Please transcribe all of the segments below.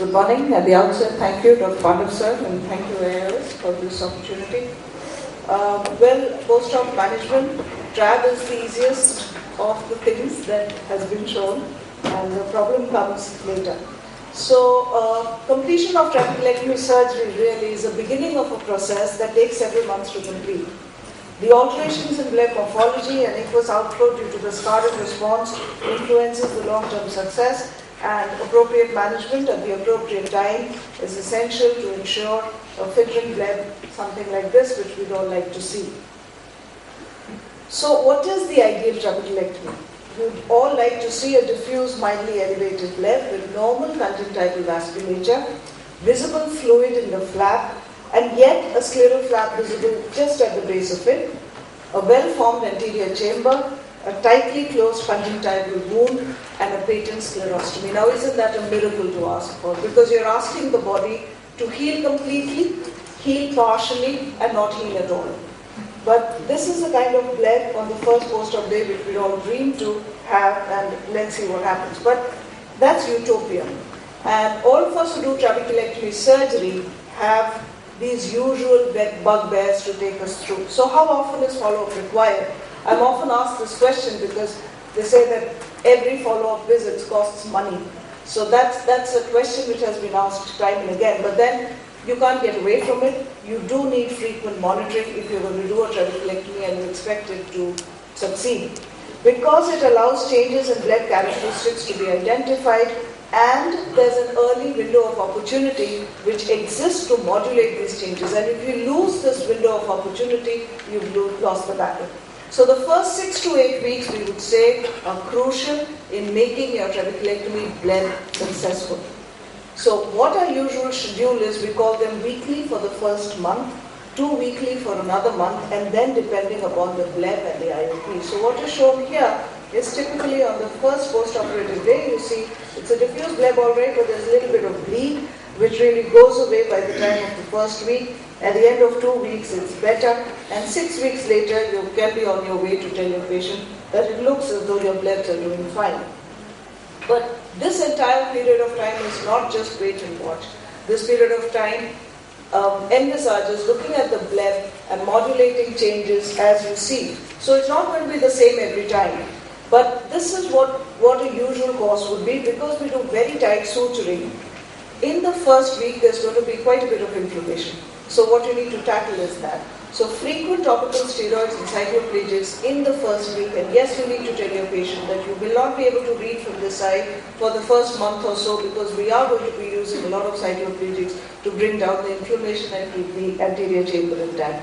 Good morning. At the outset, thank you, Dr. Pandhav sir, and thank you, AIS, for this opportunity. Post-op management, TRAB is the easiest of the things that has been shown, and the problem comes later. So, completion of trabeculectomy surgery really is the beginning of a process that takes several months to complete. The alterations in blood morphology and aqueous outflow due to the scarring response influences the long-term success, and appropriate management at the appropriate time is essential to ensure a filtering bleb, something like this, which we'd all like to see. So what is the ideal trabeculectomy? We'd all like to see a diffuse, mildly elevated bleb with normal conjunctival vasculature, visible fluid in the flap, and yet a scleral flap visible just at the base of it, a well-formed anterior chamber, a tightly closed conjunctival wound, and a patent sclerostomy. Now, isn't that a miracle to ask for? Because you're asking the body to heal completely, heal partially, and not heal at all. But this is the kind of bleb on the first post-op day which we all dream to have, and let's see what happens. But that's utopia. And all of us who do trabeculectomy surgery have these usual bugbears to take us through. So how often is follow-up required? I'm often asked this question because they say that every follow-up visit costs money. So that's a question which has been asked time and again. But then you can't get away from it. You do need frequent monitoring if you're going to do a trabeculectomy and you expect it to succeed. Because it allows changes in blood characteristics to be identified, and there's an early window of opportunity which exists to modulate these changes. And if you lose this window of opportunity, you've lost the battle. So the first 6 to 8 weeks, we would say, are crucial in making your trabeculectomy bleb successful. So what our usual schedule is, we call them weekly for the first month, 2 weekly for another month, and then depending upon the bleb and the IOP. So what is shown here is typically on the first post-operative day, you see it's a diffuse bleb all right, but there's a little bit of bleed, which really goes away by the time of the first week. At the end of 2 weeks, it's better, and 6 weeks later, you can be on your way to tell your patient that it looks as though your blebs are doing fine. But this entire period of time is not just wait and watch. This period of time envisages looking at the bleb and modulating changes as you see. So it's not going to be the same every time. But this is what a usual course would be, because we do very tight suturing. In the first week, there's going to be quite a bit of inflammation. So what you need to tackle is that. So frequent topical steroids and cycloplegics in the first week, and yes, you need to tell your patient that you will not be able to read from this side for the first month or so, because we are going to be using a lot of cycloplegics to bring down the inflammation and keep the anterior chamber intact.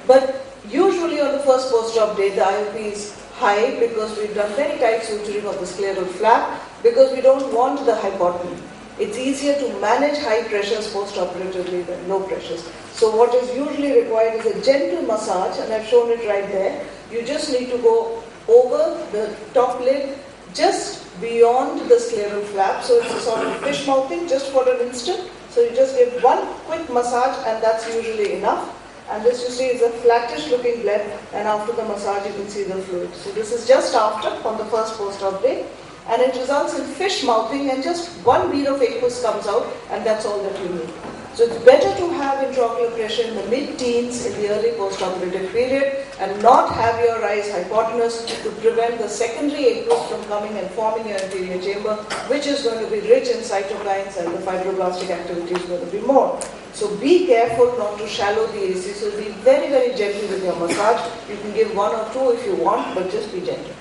But usually on the first post-op day, the IOP is high because we've done very tight suturing of the scleral flap, because we don't want the hypotony. It's easier to manage high pressures post-operatively than low pressures. So what is usually required is a gentle massage, and I've shown it right there. You just need to go over the top lid, just beyond the scleral flap. So it's a sort of fish mouthing just for an instant. So you just give one quick massage, and that's usually enough. And this, you see, is a flattish looking bleb, and after the massage you can see the fluid. So this is just after, on the first post-op day. And it results in fish mouthing, and just one bead of aqueous comes out, and that's all that you need. So it's better to have intraocular pressure in the mid-teens in the early post-operative period, and not have your eyes hypotenuse to prevent the secondary aqueous from coming and forming your anterior chamber, which is going to be rich in cytokines, and the fibroblastic activity is going to be more. So be careful not to shallow the AC. So be very, very gentle with your massage. You can give 1 or 2 if you want, but just be gentle.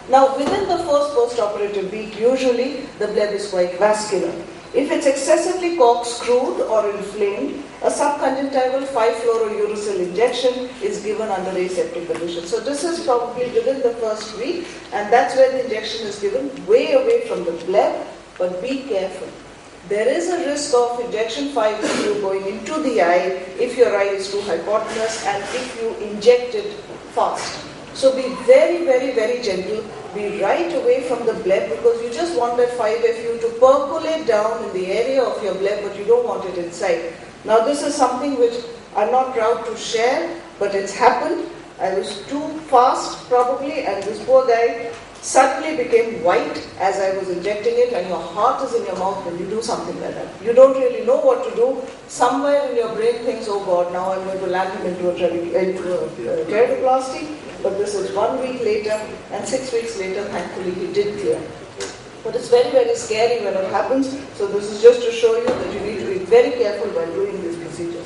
Now, within the first post-operative week, usually the bleb is quite vascular. If it's excessively corkscrewed or inflamed, a subconjunctival 5-fluorouracil injection is given under aseptic conditions. So this is probably within the first week, and that's where the injection is given, way away from the bleb, but be careful. There is a risk of injection 5 fluid going into the eye if your eye is too hypotenuse and if you inject it fast. So be very, very, very gentle. Be right away from the bleb, because you just want that 5FU to percolate down in the area of your bleb, but you don't want it inside. Now this is something which I'm not proud to share, but it's happened. I was too fast probably, and this poor guy suddenly became white as I was injecting it, and your heart is in your mouth when you do something like that. You don't really know what to do. Somewhere in your brain thinks, oh God, now I'm going to land him into a keratoplasty. But this is 1 week later, and 6 weeks later, thankfully, he did clear. But it's very, very scary when it happens. So this is just to show you that you need to be very careful while doing these procedures.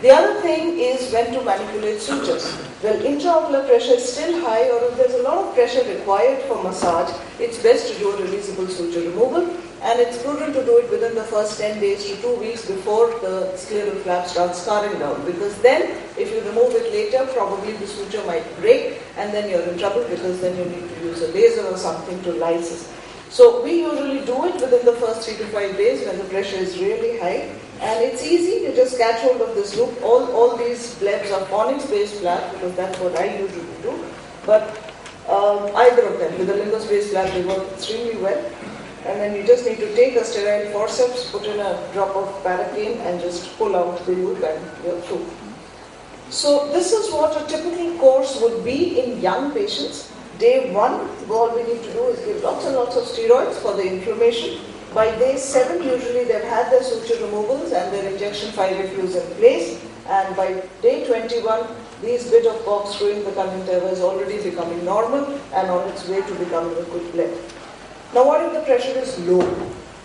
The other thing is when to manipulate sutures. Well, intraocular pressure is still high, or if there's a lot of pressure required for massage, it's best to do a releasable suture removal, and it's prudent to do it within the first 10 days to 2 weeks before the scleral flap starts scarring down, because then if you remove it later, probably the suture might break, and then you're in trouble because then you need to use a laser or something to lysis. So we usually do it within the first 3 to 5 days when the pressure is really high. And it's easy, you just catch hold of this loop. All these blebs are Phoenix-based flap, because that's what I usually do. But either of them, with the limbus-based flap, they work extremely well. And then you just need to take a sterile forceps, put in a drop of paracaine, and just pull out the loop and you're through. So this is what a typical course would be in young patients. Day 1, all we need to do is give lots and lots of steroids for the inflammation. By day 7, usually they've had their suture removals and their injection 5FUs in place. And by day 21, this bit of corkscrewing the conjunctiva is already becoming normal and on its way to becoming a good bleb. Now what if the pressure is low?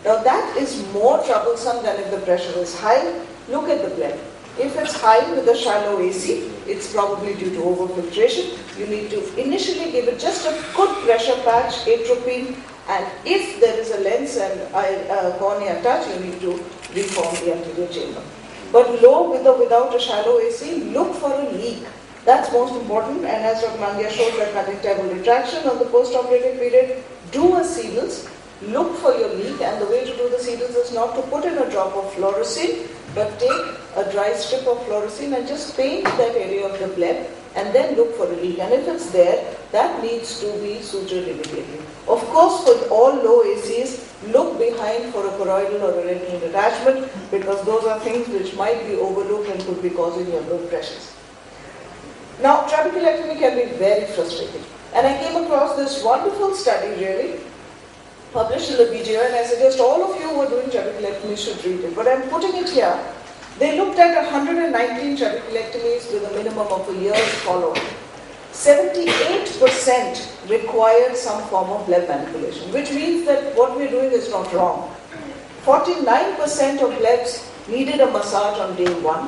Now that is more troublesome than if the pressure is high. Look at the bleb. If it's high with a shallow AC, it's probably due to overfiltration. You need to initially give it just a good pressure patch, atropine, and if there is a lens and cornea touch, you need to reform the anterior chamber. But low with or without a shallow AC, look for a leak. That's most important, and as Dr. Mangia showed that conjunctival retraction on the post-operative period, do a Seedles, look for your leak, and the way to do the Seedles is not to put in a drop of fluorescein, but take a dry strip of fluorescein and just paint that area of the bleb and then look for a leak. And if it's there, that needs to be sutured immediately. Of course, for all low ACs, look behind for a choroidal or a retinal detachment, because those are things which might be overlooked and could be causing your blood pressures. Now, trabeculectomy can be very frustrating. And I came across this wonderful study, really, published in the BJO, and I suggest all of you who are doing trabeculectomy should read it. But I'm putting it here. They looked at 119 trabeculectomies with a minimum of a year's follow-up. 78% required some form of bleb manipulation, which means that what we're doing is not wrong. 49% of blebs needed a massage on day 1.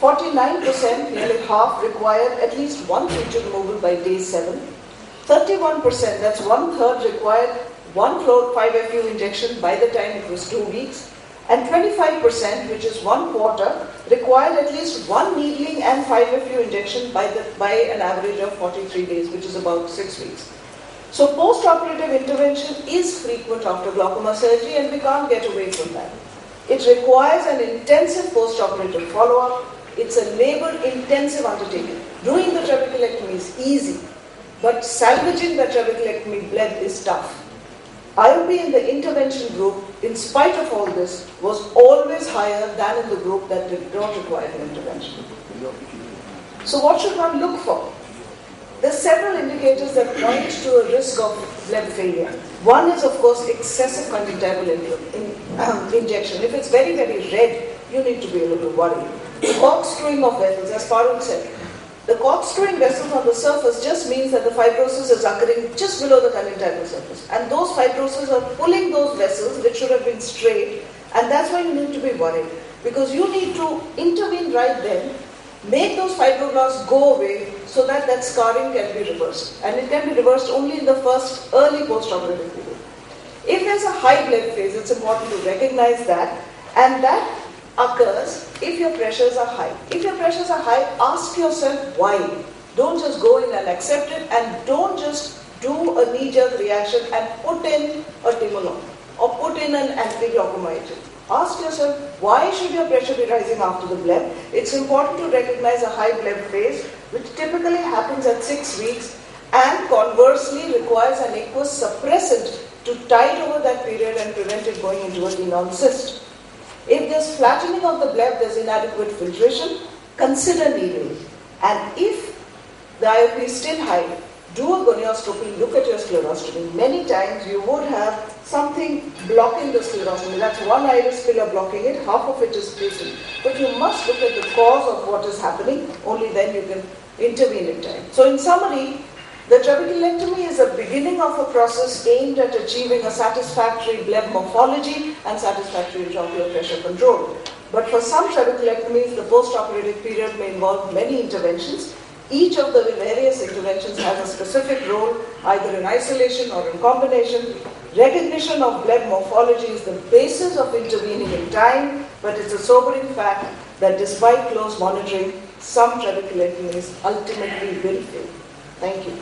49%, nearly half, required at least one suture removal by day 7. 31%, that's 1/3, required one 5FU injection by the time it was 2 weeks. And 25%, which is 1/4, required at least one needling and 5FU injection by an average of 43 days, which is about 6 weeks. So post-operative intervention is frequent after glaucoma surgery, and we can't get away from that. It requires an intensive post-operative follow-up. It's a labor-intensive undertaking. Doing the trabeculectomy is easy, but salvaging the trabeculectomy bleb is tough. IOP in the intervention group, in spite of all this, was always higher than in the group that did not require an intervention. So what should one look for? There are several indicators that point to a risk of bleb failure. One is, of course, excessive conjunctival injection. If it's very, very red, you need to be a little worried. The corkscrewing of vessels, as Parul said, the corkscrewing vessels on the surface just means that the fibrosis is occurring just below the conjunctival surface. And those fibroses are pulling those vessels which should have been straight, and that's why you need to be worried. Because you need to intervene right then, make those fibroblasts go away so that that scarring can be reversed. And it can be reversed only in the first early post-operative period. If there's a high bleb phase, it's important to recognize that, and that occurs if your pressures are high. If your pressures are high, ask yourself why. Don't just go in and accept it, and don't just do a knee-jerk reaction and put in a timolol or put in an anti-glaucoma agent. Ask yourself, why should your pressure be rising after the bleb? It's important to recognize a high bleb phase, which typically happens at 6 weeks, and conversely requires an aqueous suppressant to tide over that period and prevent it going into a tenon cyst. If there's flattening of the bleb, there's inadequate filtration, consider needling. And if the IOP is still high, do a gonioscopy, look at your sclerostomy. Many times you would have something blocking the sclerostomy. That's one iris pillar blocking it, half of it is patent. But you must look at the cause of what is happening, only then you can intervene in time. So in summary, the trabeculectomy is a beginning of a process aimed at achieving a satisfactory bleb morphology and satisfactory intraocular pressure control. But for some trabeculectomies, the post-operative period may involve many interventions. Each of the various interventions has a specific role, either in isolation or in combination. Recognition of bleb morphology is the basis of intervening in time, but it's a sobering fact that despite close monitoring, some trabeculectomies ultimately will fail. Thank you.